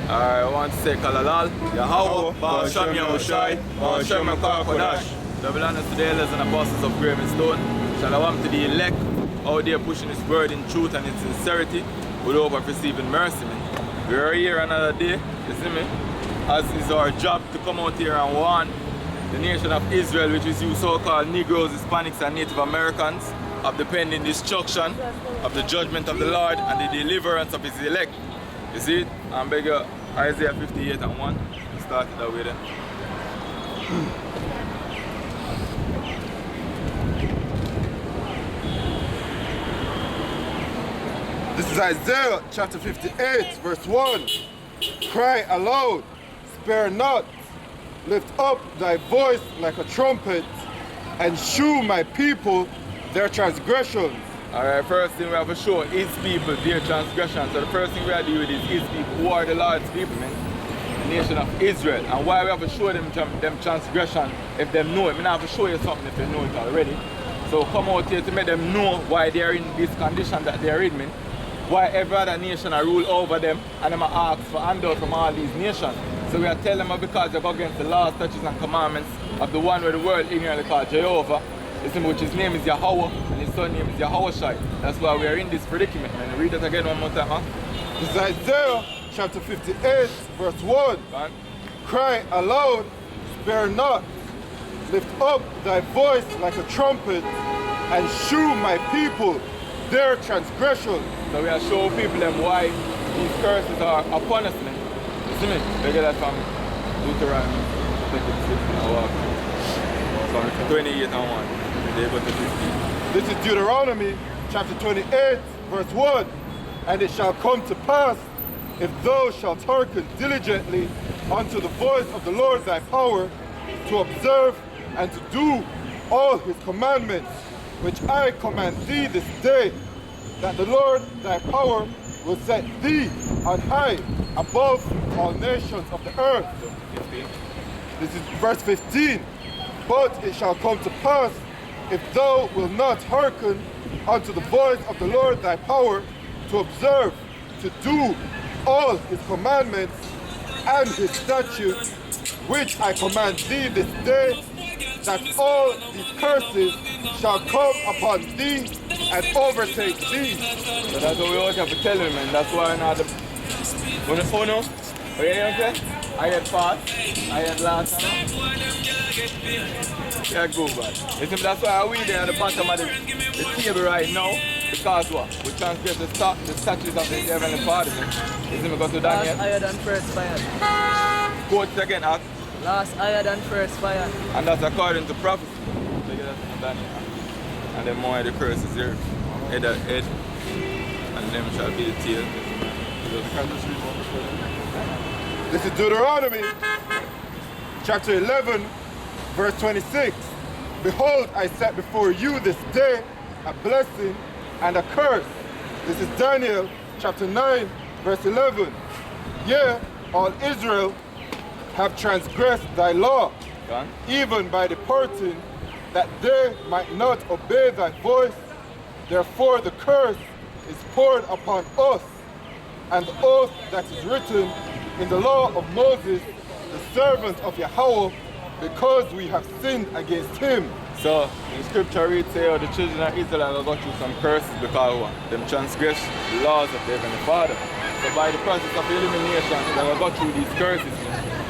I want to say Kalalal, Yahweh, Ba'ashem Yahushai, Ba'ashem Kodash. Double honors to the elders and apostles of Gravenstone. Shalom to the elect, out there pushing His word in truth and in sincerity, with hope of receiving mercy, man. We are here another day, you see me? As is our job to come out here and warn the nation of Israel, which is you so-called Negroes, Hispanics and Native Americans, of the pending destruction, of the judgment of the Lord and the deliverance of His elect. You see it? And beg you, Isaiah 58 and 1. We started that way then. This is Isaiah chapter 58, verse 1. Cry aloud, spare not, lift up thy voice like a trumpet, and shew my people their transgressions. Alright, first thing we have to show His people their transgressions. So the first thing we have to do with is His people, who are the Lord's people, man. The nation of Israel. And why we have to show them transgression if they know it. I have to show you something if they know it already. So come out here to make them know why they are in this condition that they are in, man. Why every other nation are rule over them and them are asked for handout from all these nations. So we are telling them because they go against the laws, statutes and commandments of the one where the world ignorantly called Jehovah, which his name is Yahweh and his son name is Yahushai. That's why we are in this predicament, man. Read it again one more time, huh? This is Isaiah chapter 58, verse 1. Man. Cry aloud, spare not, lift up thy voice like a trumpet, and shew my people their transgressions. So we are showing people them why these curses are upon us, man. You see me? They get that from Deuteronomy 28 and 1. They go to 15. This is Deuteronomy chapter 28, verse 1. And it shall come to pass, if thou shalt hearken diligently unto the voice of the Lord thy power, to observe and to do all His commandments, which I command thee this day, that the Lord thy power will set thee on high above all nations of the earth. This is verse 15. But it shall come to pass, if thou wilt not hearken unto the voice of the Lord thy power, to observe, to do all His commandments and His statutes, which I command thee this day, that all these curses shall come upon thee and overtake thee. So that's what we always have to tell him, man. That's why now the when the phone up, what you say? I had fast, I had last time. Yeah, go back. You see, that's why we there at the bottom of the table right now, because what? We transgress the statutes of the Heavenly Father. You see me go to Daniel? Last higher than first fire. Quote again, Act. Last higher than first fire. And that's according to prophecy. Look at that from Daniel. And then more of the curses here. Head at head. And them shall be the tail. This is Deuteronomy chapter 11, verse 26. Behold, I set before you this day a blessing and a curse. This is Daniel chapter 9, verse 11. Yea, all Israel have transgressed thy law, even by departing, that they might not obey thy voice. Therefore the curse is poured upon us, and the oath that is written in the law of Moses, the servant of Yahweh, because we have sinned against him. So, in scripture reads say, the children of Israel will go through some curses because them transgress the laws of the Heavenly Father. So by the process of elimination, they will go through these curses.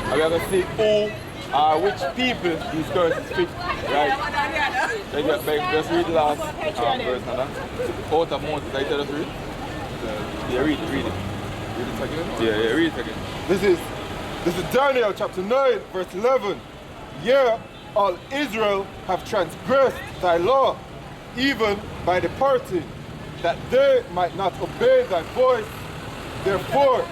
And we are going to see who or which people these curses fit, right? Just read the last verse now. Out of Moses, I tell us read? Yeah, read it. Read it again? Yeah, read it again. This is Daniel chapter 9, verse 11. Yea, all Israel have transgressed thy law, even by departing, that they might not obey thy voice. Therefore,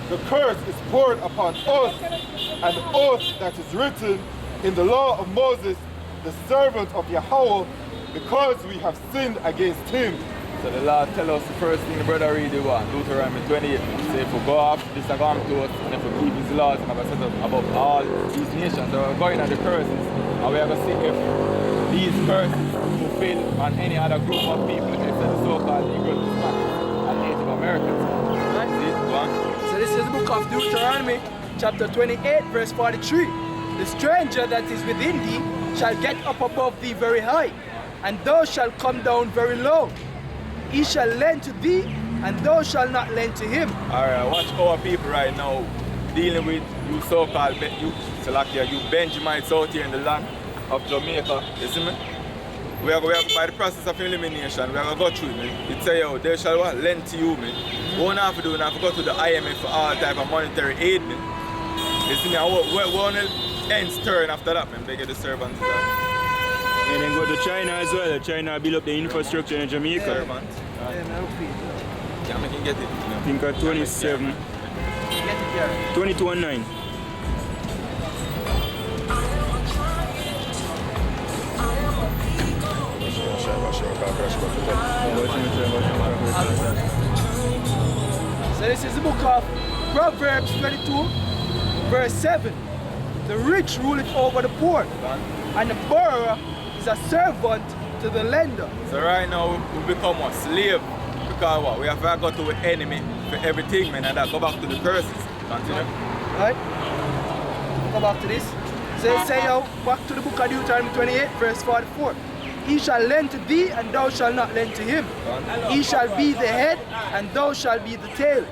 the curse is poured upon us, and the oath that is written in the law of Moses, the servant of Yahweh, because we have sinned against him. So the Lord tell us the first thing the brother read is what? Deuteronomy 28. Say if we go after this to us, and if we keep his laws, and have a set up above all these nations. So we're going at the curses, and we are going to see if these curses fulfill on any other group of people, except the so-called Negroes, Hispanics, and Native Americans. Right. See, go on. So this is book of Deuteronomy, chapter 28, verse 43. The stranger that is within thee shall get up above thee very high, and thou shalt come down very low. He shall lend to thee, and thou shalt not lend to him. Alright, watch our people right now dealing with you so-called you Benjamites out here in the land of Jamaica. You see me? We are by the process of elimination, we are going to go through it, man. It say, yo, they shall what? Lend to you, man. What we have to do, we have to go to the IMF for all type of monetary aid, man. You see me? We want to end turn after that, man. Beg the servants. And then go to China as well. China build up the infrastructure in Jamaica. Servants. Yeah, I can get it. I think at 27. Get it here. 22 and 9. So this is the book of Proverbs 22, verse 7. The rich ruleth over the poor, and the borrower is a servant to the lender. So right now we become a slave because what? We have to go to an enemy for everything, man, and that go back to the curses. Continue. Right? Go back to this. So it say yo, back to the book of Deuteronomy 28, verse 44. He shall lend to thee, and thou shalt not lend to him. He shall be the head, and thou shalt be the tail.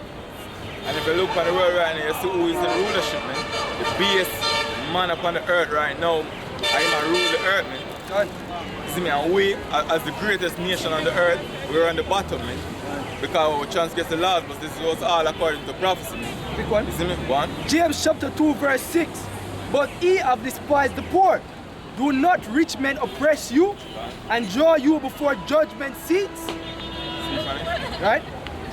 And if you look on the world right now, you see who is in rulership, man. The biggest man upon the earth right now, I am rule the earth, man. You see me, and we, as the greatest nation on the earth, we're on the bottom, man. Because our chance gets the laws, but this was all according to prophecy, man. Pick one. You see me? One. James chapter 2, verse 6. But ye have despised the poor. Do not rich men oppress you and draw you before judgment seats? Right?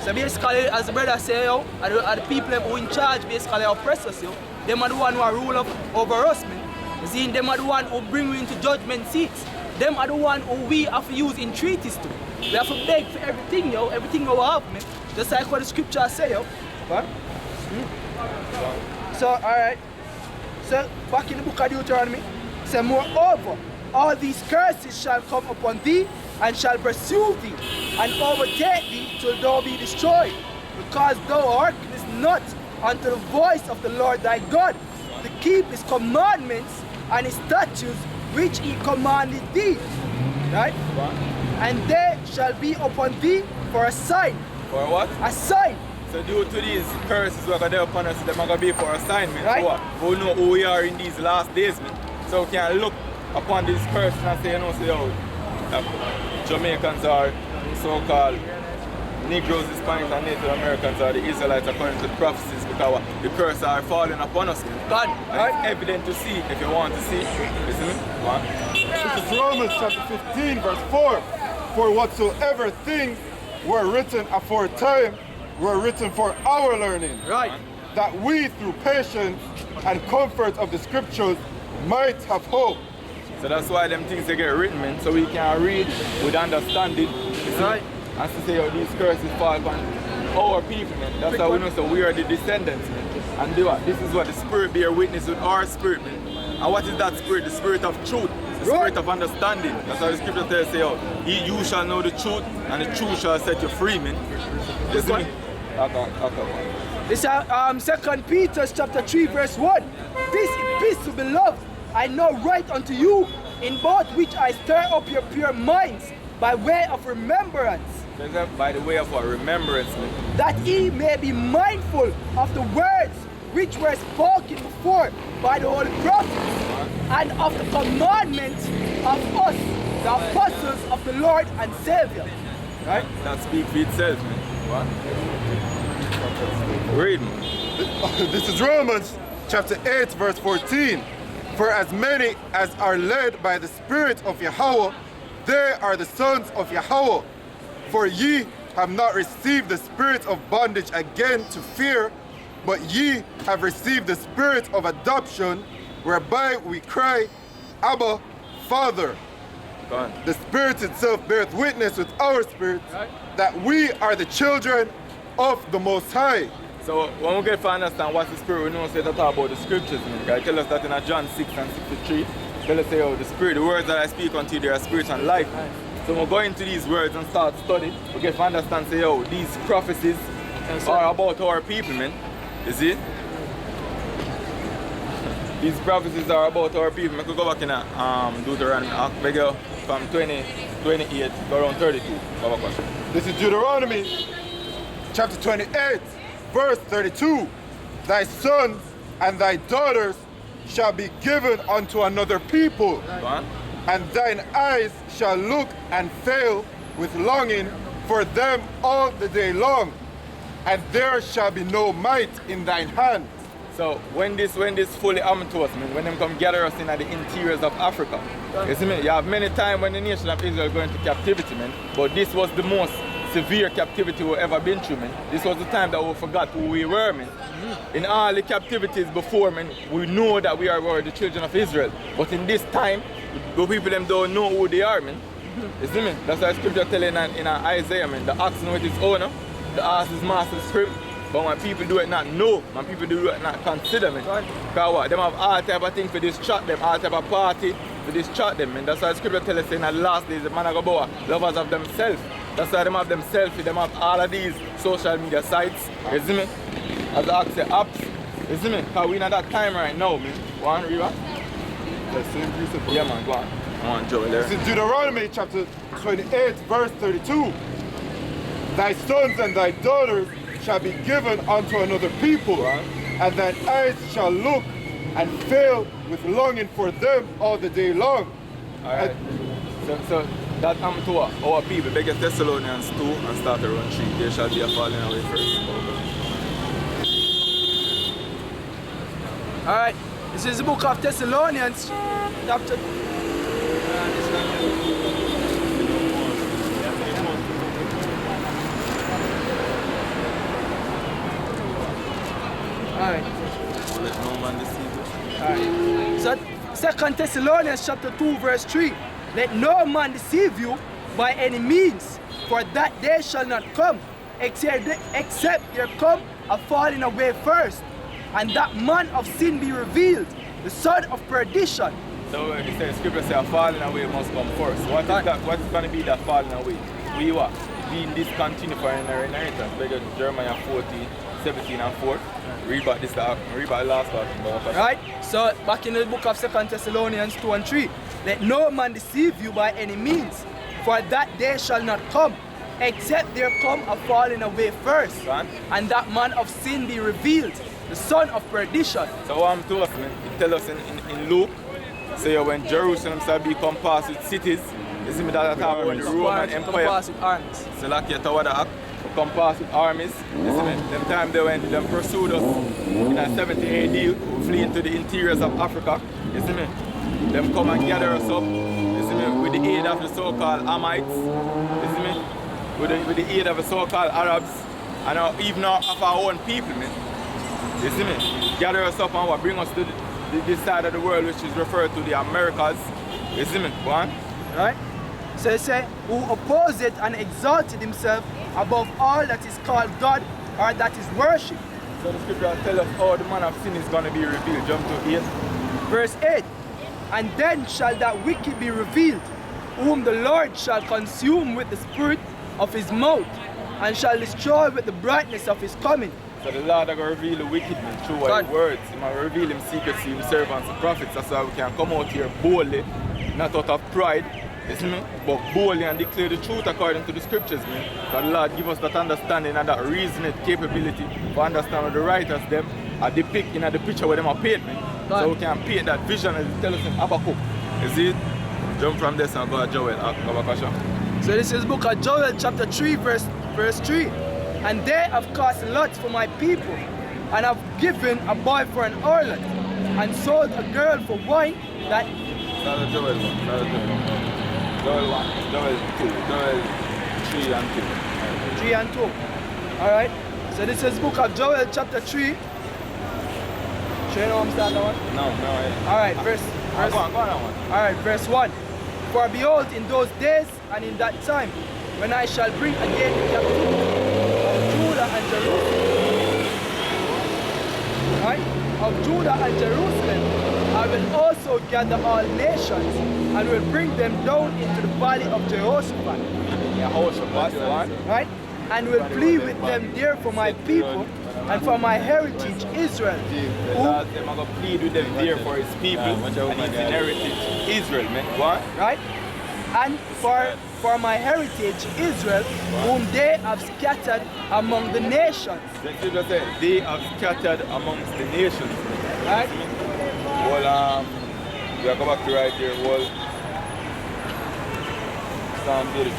So basically, as the brother say, yo, are the people who in charge basically oppress us, yo. Them are the one who are rule over us, man. You see, them are the one who bring you into judgment seats. Them are the one who we have to use in treaties to. We have to beg for everything, yo. Everything we have, man. Just like what the scripture say, yo. Right? So, alright. So, back in the book of Deuteronomy, say, moreover, all these curses shall come upon thee, and shall pursue thee, and overtake thee till thou be destroyed, because thou hearkenest not unto the voice of the Lord thy God, to keep his commandments and his statutes which he commanded thee. Right? And they shall be upon thee for a sign. For what? A sign. So due to these curses we are going to upon us, they're going to be for assignment. Right. So what? We know who we are in these last days, man. So we can look upon these curses and say, you know, say, oh, Jamaicans are so-called Negroes, Hispanics, and Native Americans are the Israelites according to the prophecies, because the curses are falling upon us, man. God. And Right? it's evident to see if you want to see. Listen me? One. This is Romans chapter 15, verse 4. For whatsoever things were written aforetime were written for our learning, Right. that we through patience and comfort of the scriptures might have hope. So that's why them things they get written, man, so we can read with understanding. You see? Right. As to say, oh, these curses fall upon our people, man. That's how we know, so we are the descendants, man. And do what? This is what the Spirit bear witness with our spirit, man. And what is that spirit? The spirit of truth. The spirit of understanding. That's how the scripture tells say, oh, you shall know the truth, and the truth shall set you free, man. You see me? Okay. This is 2 Peter chapter 3, verse 1. This epistle, beloved, I know write unto you, in both which I stir up your pure minds by way of remembrance, By the way of our remembrance, man. that ye may be mindful of the words which were spoken before by the holy prophets, and of the commandments of us, the apostles of the Lord and Savior. Right? That speaks for itself, man. What? Read, man. This is Romans chapter 8, verse 14. For as many as are led by the Spirit of Yahweh, they are the sons of Yahweh. For ye have not received the spirit of bondage again to fear, but ye have received the spirit of adoption, whereby we cry, Abba, Father. Go on. The Spirit itself beareth witness with our spirit that we are the children of the Most High. So when we get to understand what the Spirit, we know say to talk about the scriptures, man. Because it tell us that in John 6 and 63, tell us say, oh, the Spirit, the words that I speak unto you, they are spirit and life. So when we go into these words and start studying, we get to understand say, oh, these prophecies are about our people, man. You see? These prophecies are about our people. I could go back in Deuteronomy. I'll beg you from 20, 28 to around 32. Have a question. This is Deuteronomy chapter 28, verse 32. Thy sons and thy daughters shall be given unto another people, Go on. and thine eyes shall look and fail with longing for them all the day long, and there shall be no might in thine hand. So when this fully happened to us, man, when them come gather us in the interiors of Africa, you see me? You have many times when the nation of Israel go into captivity, man, but this was the most severe captivity we've ever been through, man. This was the time that we forgot who we were, man. In all the captivities before, man, we know that we are the children of Israel. But in this time, the people them don't know who they are, man. You see me? That's why scripture telling in Isaiah, man, the ox know its owner, the ass is master's script. But when people do it not know, when people do it not consider, man. Because what? Them have all type of things for distract them, all type of party to distract them, man. That's why scripture tells us in the last days, the man are going to lovers of themselves. That's why them have them selfie, them have all of these social media sites, you see me? As the ask say apps, you see me? Because we're in that time right now, man. Go on, read The same principle. Yeah, man, go on. Go on, Joey, there. This is Deuteronomy chapter 28, verse 32. Thy sons and thy daughters shall be given unto another people, and thine eyes shall look and fail with longing for them all the day long. Alright. So that happened to our people. Beg Thessalonians 2 and start around 3. There shall be a falling away first. Alright, this is the book of Thessalonians, chapter. Alright. Let no man deceive you. Alright. So 2 Thessalonians chapter 2 verse 3. Let no man deceive you by any means, for that day shall not come, except there come a falling away first, and that man of sin be revealed, the son of perdition. So it says, scripture says a falling away must come first. What is that? What is going to be that falling away? We what? Being discontinued for an inheritance. Beg Jeremiah 14, 17 and 4. Read about this, read about the last part. Right? So back in the book of 2 Thessalonians 2 and 3. Let no man deceive you by any means, for that day shall not come, except there come a falling away first, and that man of sin be revealed, the son of perdition. So what I'm told us, man, it tells us in Luke, say when Jerusalem shall be compassed with cities, you see me that time when the Roman Empire, so like you tower the compassed with armies, you see me, them time they went, them pursued us in 70 AD, we flee into the interiors of Africa, you see me. Them come and gather us up, you see me, with the aid of the so-called Hamites, you see me, with the aid of the so-called Arabs, and even of our own people, man. You see me, gather us up and what bring us to this side of the world, which is referred to the Americas. You see me, go on. Right? So it says, who opposed and exalted himself above all that is called God or that is worshipped. So the scripture tells us how the man of sin is going to be revealed. Jump to 8. Verse 8. And then shall that wicked be revealed, whom the Lord shall consume with the spirit of his mouth, and shall destroy with the brightness of his coming. So the Lord is going to reveal the wickedness through his words. He will reveal him secrets to him servants and prophets. That's why we can come out here boldly, not out of pride, you see me, but boldly and declare the truth according to the scriptures, man. Because the Lord give us that understanding and that reasoning capability to understand what the writers them are depicting at the picture where them are paint, man. So we can paint that vision as it tells us in Habakkuk. You see it? Jump from this and go to Joel. So this is book of Joel chapter 3 verse 3. And they have cast lots for my people, and have given a boy for an harlot, and sold a girl for wine that... That's Joel 1. Joel 1, Joel 2, Joel 3 and 2. 3 and 2. Alright. So this is book of Joel chapter 3. Should you know I'm starting that one? No. Alright, verse go on that one. Alright, verse 1. For behold, in those days and in that time, when I shall bring again the captivity of Judah and Jerusalem, right? Of Judah and Jerusalem, I will also gather all nations, and will bring them down into the valley of Jehoshaphat. Jehoshaphat, right? And will plead with them there for my people, and for my heritage Israel. The Lord said, I'm going to plead with them there for his people and his inheritance Israel, man. What? Right? And for my heritage Israel, whom they have scattered among the nations. The scripture said, they have scattered amongst the nations. Right? Well, we are go back to right here. Well, Psalm 33.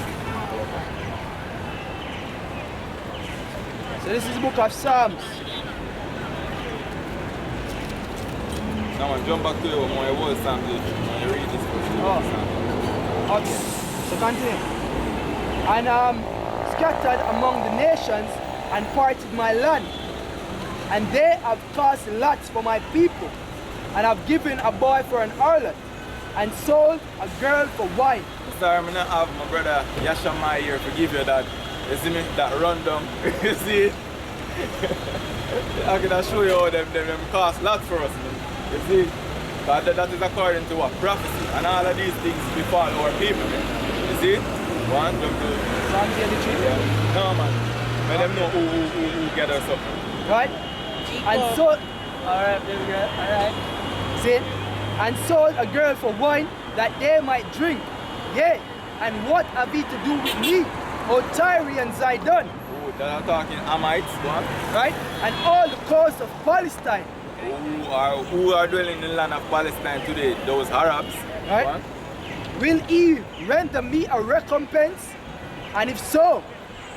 So this is the book of Psalms. Now man, jump back to your more was Psalm 33. You read this first. Oh. Okay. So continue. And scattered among the nations and parted my land. And they have cast lots for my people, and have given a boy for an harlot, and sold a girl for wine. Sorry, I'm not have my brother Yashamai here to give you that. You see me? That rundown. You see? I can show you how them cost lots for us. Man. You see? But that is according to what? Prophecy. And all of these things befall our people. Man. You see? One, jump to. Psalm 33. Yeah. No man. Let them know who get us up. Right? And sold. Alright, there we go. Alright. See? And sold a girl for wine that they might drink. Yea. And what have he to do with me, O Tyre and Zidon? Oh, they are talking Amites, what? Right? And all the coast of Palestine. Who are dwelling in the land of Palestine today? Those Arabs. Right? What? Will he render me a recompense? And if so,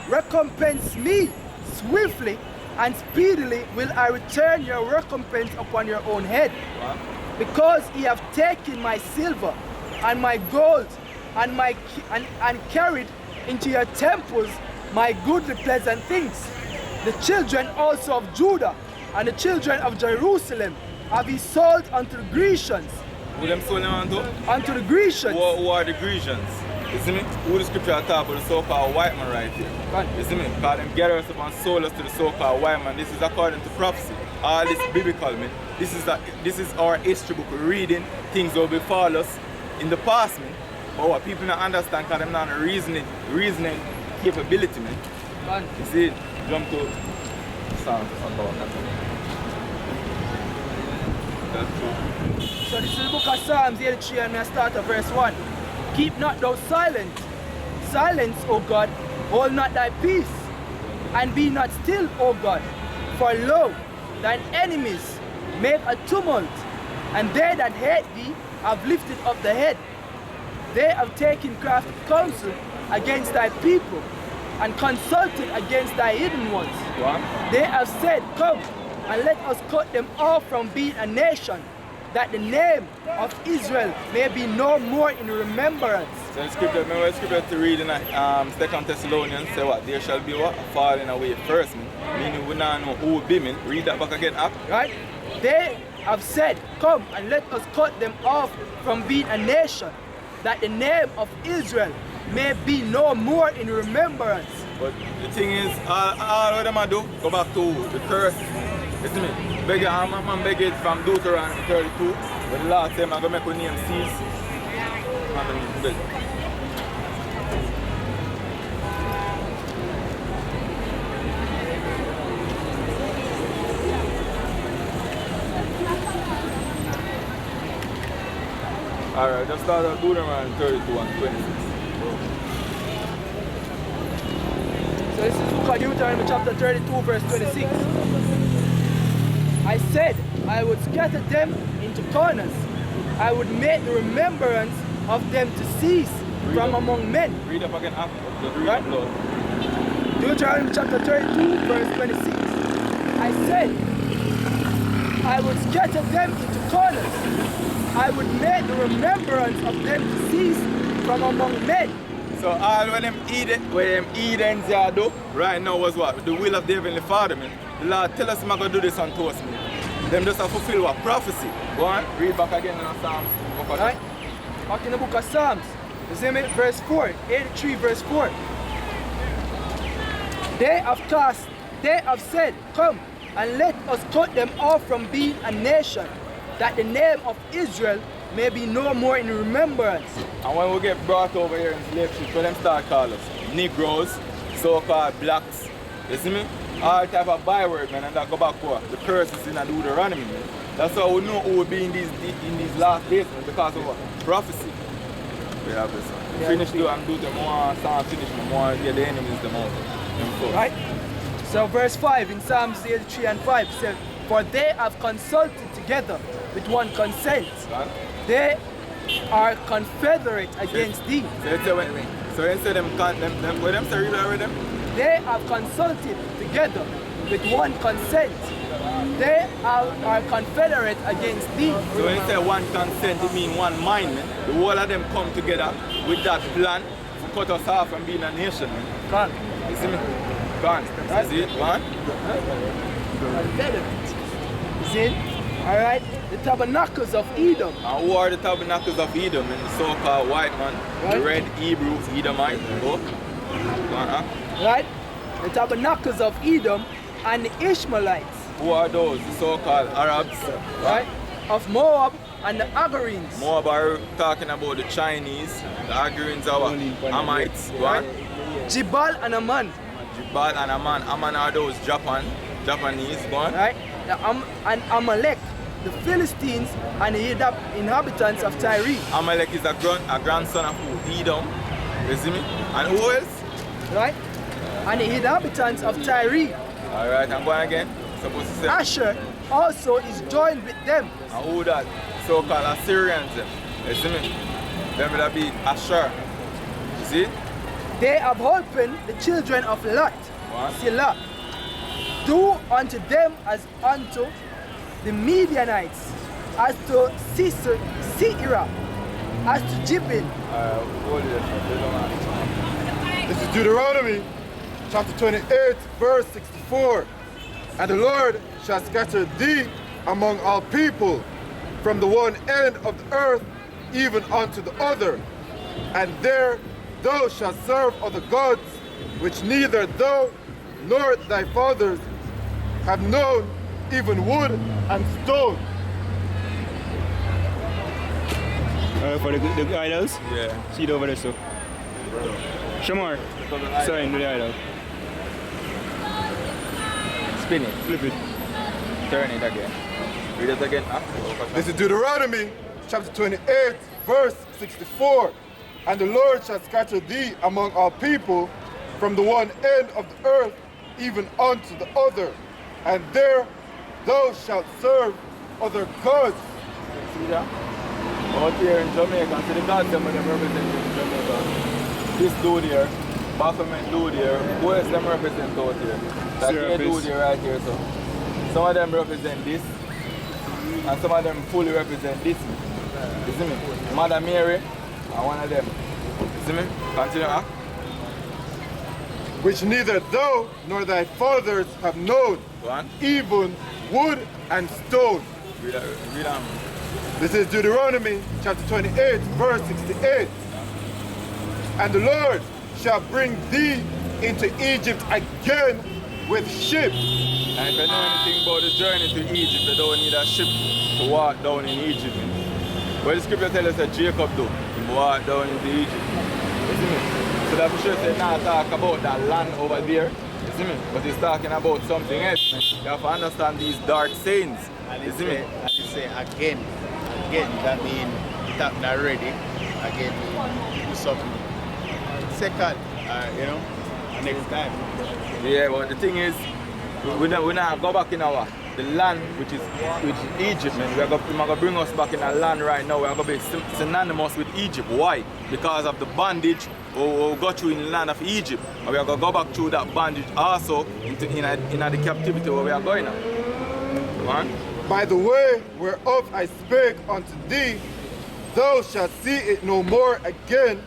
recompense me swiftly and speedily will I return your recompense upon your own head. What? Because ye have taken my silver and my gold and carried into your temples my goodly pleasant things. The children also of Judah and the children of Jerusalem have he sold unto the Grecians. Who them sold them unto? Unto the Grecians. Who are the Grecians? You see me? Who the scripture talk about the so-called white man right here? Right. You see me? Because them gather us up and sold us to the so-called white man. This is according to prophecy. All this biblical, man. This is our history book. We're reading things that will befall us in the past, man. But what people don't understand because they're not reasoning capability, man. Right. You see, jump to Psalms. That's true. So this is the book of Psalms 83 and I start at verse 1. Keep not thou silent. Silence, O God, hold not thy peace. And be not still, O God. For lo, thine enemies make a tumult, and they that hate thee have lifted up the head. They have taken crafty counsel against thy people, and consulted against thy hidden ones. What? They have said, come, and let us cut them off from being a nation, that the name of Israel may be no more in remembrance. So in scripture, remember the scripture to read in 2 Thessalonians, say what? There shall be what? A falling away first, man. Meaning we don't know who will be, man. Read that back again, up. Right? They have said, come and let us cut them off from being a nation, that the name of Israel may be no more in remembrance. But the thing is, all of them I do, go back to the curse. Listen to me. Beg man beg it from Deuteronomy 32. But the Lord said, I'm going to make your name cease. Alright, just start at Deuteronomy 32 and 26. So this is book of Deuteronomy chapter 32 verse 26. I said, I would scatter them into corners. I would make the remembrance of them to cease from among men. Read up again after. Right? Deuteronomy chapter 32 verse 26. I said, I would scatter them into corners. I would make the remembrance of them to cease from among men. So all when them Edens do right now was what? The will of the Heavenly Father, man. The Lord tell us I'm going to do this unto us, man. Them just have to fulfill what? Prophecy. Go on, read back again in the Psalms. Right? Back in the book of Psalms. You see me? Verse 4. 83 verse 4. They have said, come and let us cut them off from being a nation, that the name of Israel may be no more in remembrance. And when we get brought over here in slave ship, when them start calling us Negroes, so-called blacks, you see me? all type of byword, man, and that go back to the curses in Deuteronomy, man. That's how we know who will be in these last days, man, because of prophecy. We have this one. Yeah, Finish do and do the more, start finish the more, get the enemies the more. Right? So verse 5 in Psalms 83 and 5 says, for they have consulted together with one consent. Right? They are confederate against thee. So instead them what them say read already them? They have consulted together with one consent. They are confederate against thee. So instead of one consent, it means one mind, man. The whole of them come together with that plan to cut us off from being a nation, man. Gone. You see me? Gone. You see it? Gone? Confederate. You see? Alright? The tabernacles of Edom. And who are the tabernacles of Edom, man? The so-called white man, Right. the red Hebrew Edomite. Oh. Gone, huh? Right? The tabernacles of Edom and the Ishmaelites. Who are those? The so-called Arabs. Right? Of Moab and the Agarines. Moab are talking about the Chinese. The Agarians are what? Hamites. Gone? Jibal and Ammon. Jibal and Ammon. Ammon are those Japanese. Gone? Right? And Amalek, the Philistines and the inhabitants of Tyre. Amalek is a grandson of who? Edom. You see me? And who else? Right? And the inhabitants of Tyre. Alright, I'm going again. Supposed to say. Asher also is joined with them. And who that? So-called Assyrians. You see me? Them will be Asher. You see? They have holpen the children of Lot. What? Selah. Do unto them as unto the Midianites, as to Sisera, as to Jibin. Hold it. This is Deuteronomy chapter 28, verse 64. And the Lord shall scatter thee among all people, from the one end of the earth even unto the other. And there thou shalt serve other gods, which neither thou nor thy fathers have known, even wood and stone. For the idols? Yeah. See it over there, so. Shamar. Sorry, do the idol. Spin it. Flip it. Turn it again. Read it again. This is Deuteronomy chapter 28, verse 64. And the Lord shall scatter thee among all people, from the one end of the earth even unto the other. And there thou shalt serve other gods. See that? Out here in Jamaica, see the gods them when them represent in Jamaica. This dude here, Baphomet dude here, who else them represent out here? That here dude here right here, so. Some of them represent this, and some of them fully represent this. You see me? Mother Mary, and one of them. You see me? Continue, huh? Which neither thou nor thy fathers have known, One. even wood and stone. Read on. This is Deuteronomy chapter 28, verse 68. And the Lord shall bring thee into Egypt again with ships. And if you know anything about the journey to Egypt, you don't need a ship to walk down in Egypt. But the scripture tells us that Jacob do, he walked down into Egypt. You see me? So that for sure say not talk about that land over there. You see me? But he's talking about something else. You have to understand these dark sayings. You see me? And you say again, that means it happened already. Again, mean do something second, next time. Yeah, but the thing is, we not go back in the land which is Egypt, man. We're going to bring us back in a land right now. We're going to be synonymous with Egypt. Why? Because of the bondage we got through in the land of Egypt. And we are going to go back through that bondage also in the captivity where we are going now. Man? By the way whereof I spake unto thee, thou shalt see it no more again,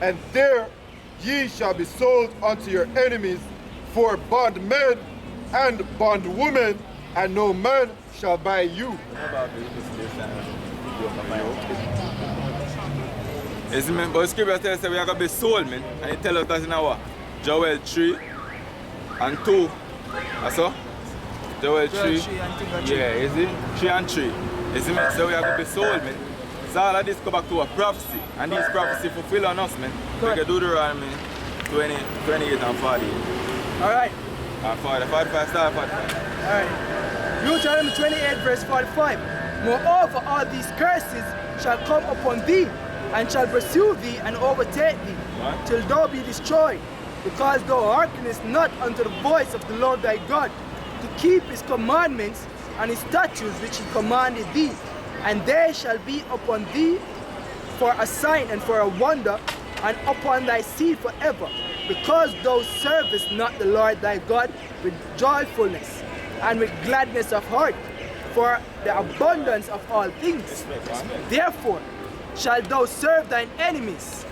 and there ye shall be sold unto your enemies for bondmen and bondwomen, and no man shall buy you. Yes, man, but the scripture tells us that we are going to be sold, man. And it tells us that in our Joel 3 and 2. That's all? Joel 3. Yeah, is it? 3 and 3. You see, man? So we are going to be sold, man. So all of this go back to a prophecy. And this prophecy fulfill on us, man. We can do the right, man. 28 and 40. Alright. 45, start 45. Alright. Deuteronomy 28 verse 45. Moreover, all these curses shall come upon thee, and shall pursue thee and overtake thee, What? till thou be destroyed, because thou hearkenest not unto the voice of the Lord thy God, to keep his commandments and his statutes which he commanded thee. And they shall be upon thee for a sign and for a wonder, and upon thy seed forever, because thou servest not the Lord thy God with joyfulness and with gladness of heart, for the abundance of all things. Therefore shalt thou serve thine enemies,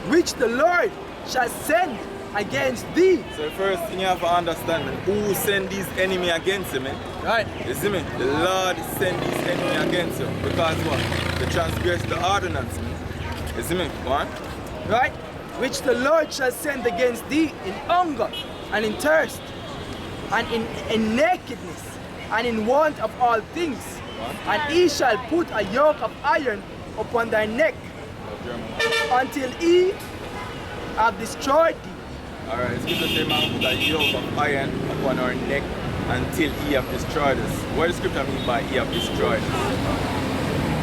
which the Lord shall send against thee. So the first thing you have to understand, man, who send these enemy against you, man? Right. You see me? The Lord send these enemy against you. Because what? They transgress the ordinance, man. You see me? One. Right? Which the Lord shall send against thee in hunger and in thirst and in nakedness and in want of all things. And he shall put a yoke of iron upon thy neck until he have destroyed thee. Alright, it's good to say, man, put a yoke of iron upon our neck until he have destroyed us. What does scripture mean by he have destroyed us?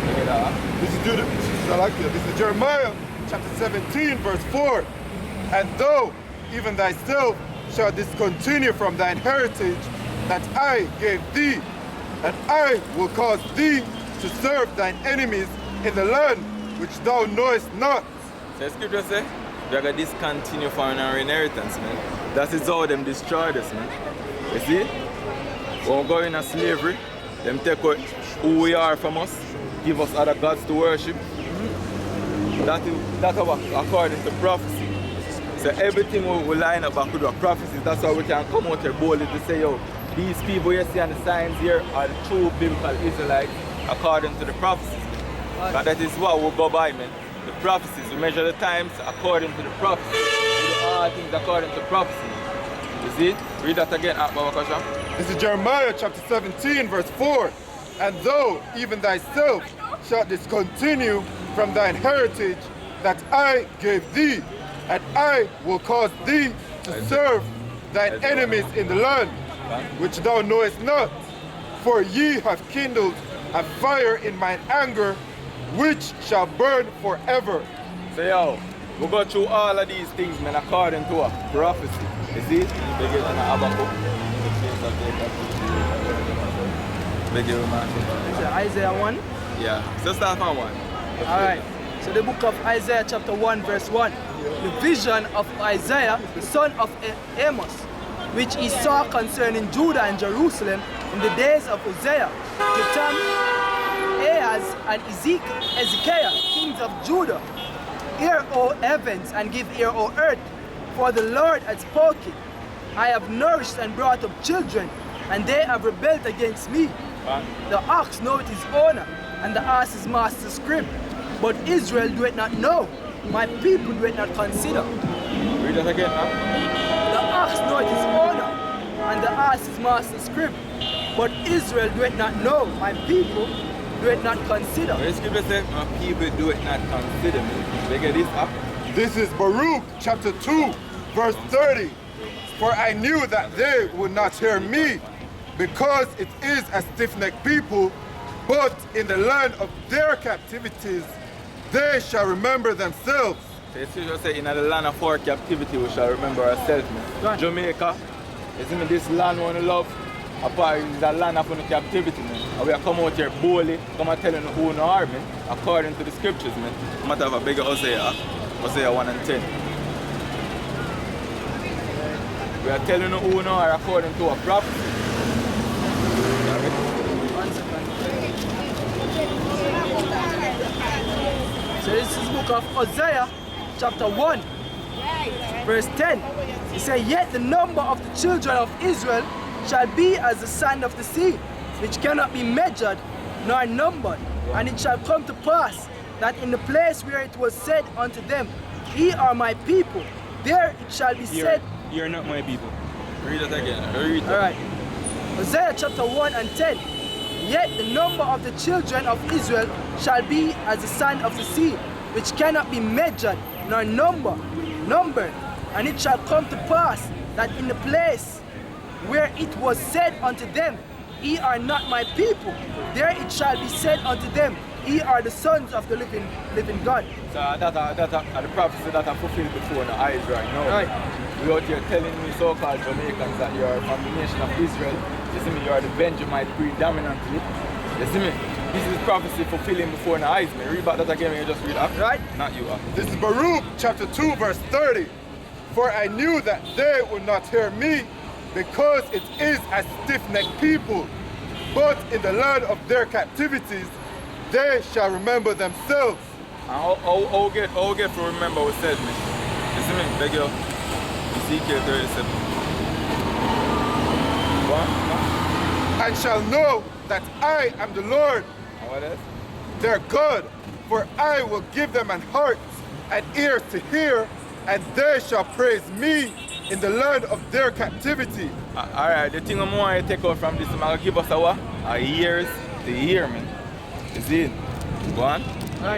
Look at that. This is Jeremiah chapter 17 verse 4. And thou, even thyself, shalt discontinue from thine heritage that I gave thee, and I will cause thee to serve thine enemies in the land which thou knowest not. So the scripture say, they're going to discontinue from our inheritance, man. That is how them destroyed us, man. You see? When we go into slavery, them take out who we are from us, give us other gods to worship. That's according to prophecy. So everything we line up back with the prophecies, that's how we can come out here boldly to say, yo, these people you see on the signs here are the true biblical Israelites according to the prophecies. But that is what we go by, man. The prophecies, we measure the times according to the prophecies. We do all things according to prophecy. You see? Read that again, Babakasha. This is Jeremiah chapter 17 verse 4. And thou, even thyself, shalt discontinue from thine heritage that I gave thee, and I will cause thee to serve thine enemies in the land, which thou knowest not. For ye have kindled a fire in mine anger, which shall burn forever. So yo, we go through all of these things, man, according to a prophecy. You see? Begin on Habakkuk. Begin, man. Is it Isaiah 1? Yeah. So start from 1. Alright. So the book of Isaiah chapter 1 verse 1. The vision of Isaiah, the son of Amos, which he saw concerning Judah and Jerusalem in the days of Uzziah, Jotham, Ahaz, and Ezekiah, kings of Judah. Hear, O heavens, and give ear, O earth, for the Lord has spoken. I have nourished and brought up children, and they have rebelled against me. The ox knoweth his owner, and the ass his master's crib. But Israel do it not know, my people do it not consider. Read that again, huh? The ox knoweth his owner, and the ass his master's crib. But Israel do it not know, my people do it not consider. Where the scripture says, my people do it not consider me. They get this up. This is Baruch chapter 2 verse 30. For I knew that they would not hear me, because it is a stiff-necked people, but in the land of their captivities they shall remember themselves. So the scripture says, in the land of our captivity we shall remember ourselves. Right. Jamaica, you see me, this land we want to love, apart is the land of our captivity, man. And we are come out here boldly, come and tell you who we are, man, according to the scriptures, man. No matter if I beg Hosea 1 and 10. We are telling you who we are according to our prophecy. So this is the book of Hosea, chapter 1, verse 10. He said, Yet the number of the children of Israel shall be as the sand of the sea, which cannot be measured nor numbered. And it shall come to pass that in the place where it was said unto them, Ye are my people, there it shall be said. You're not my people. Read it again. Read it. Alright. Hosea chapter 1 and 10. Yet the number of the children of Israel shall be as the sand of the sea, which cannot be measured nor numbered. And it shall come to pass that in the place where it was said unto them, Ye are not my people. There it shall be said unto them, Ye are the sons of the living God. So that's the prophecy that are fulfilled before the eyes right now. Right. We out here telling me so-called Jamaicans that you are from the nation of Israel. You see me, you are the Benjamite predominantly. You see me? This is prophecy fulfilling before the eyes. Man. Read about that again when you just read up. Right? Not you. This is Baruch chapter 2 verse 30. For I knew that they would not hear me, because it is a stiff-necked people. But in the land of their captivities, they shall remember themselves. And how get to remember what says me. You see me? Beg you. Ezekiel 37. What? And shall know that I am the Lord, And what else? their God, for I will give them an heart and ears to hear, and they shall praise me in the land of their captivity. Alright, the thing I want to take out from this, I'm going to give us a what? A ears to hear me. You see it? Go on. Right.